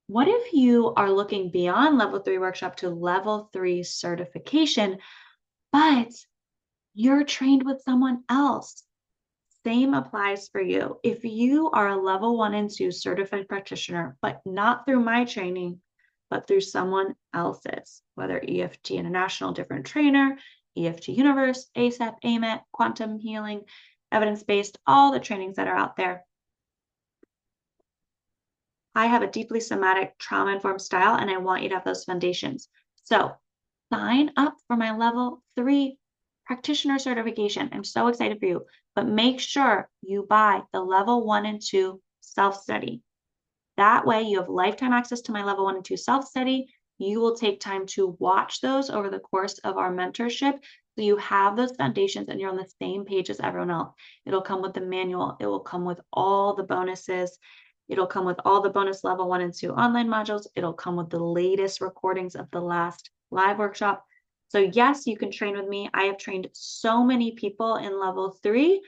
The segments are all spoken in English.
What if you are looking beyond level 3 workshop to level 3 certification, but you're trained with someone else? Same applies for you. If you are a level 1 and 2 certified practitioner, but not through my training, but through someone else's, whether EFT International, different trainer, EFT Universe, ACEP, AAMET, quantum healing, evidence-based, all the trainings that are out there. I have a deeply somatic trauma-informed style, and I want you to have those foundations. So sign up for my level 3 practitioner certification. I'm so excited for you, but make sure you buy the level 1 and 2 self-study. That way you have lifetime access to my level 1 and 2 self-study. You will take time to watch those over the course of our mentorship. So you have those foundations and you're on the same page as everyone else. It'll come with the manual. It will come with all the bonuses. It'll come with all the bonus level 1 and 2 online modules. It'll come with the latest recordings of the last live workshop. So yes, you can train with me. I have trained so many people in level 3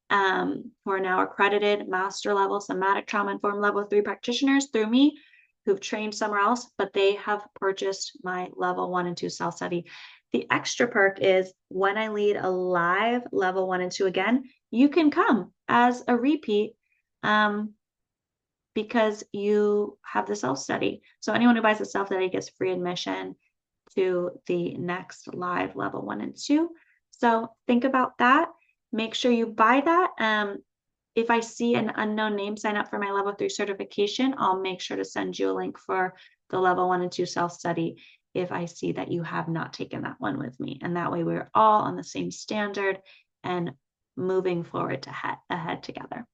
who are now accredited master level somatic trauma informed level 3 practitioners through me who've trained somewhere else, but they have purchased my level 1 and 2 self-study. The extra perk is when I lead a live level 1 and 2 again, you can come as a repeat because you have the self-study. So anyone who buys the self-study gets free admission to the next live level 1 and 2. So think about that. Make sure you buy that. If I see an unknown name sign up for my level 3 certification, I'll make sure to send you a link for the level 1 and 2 self-study if I see that you have not taken that one with me. And that way we're all on the same standard and moving forward to ahead together.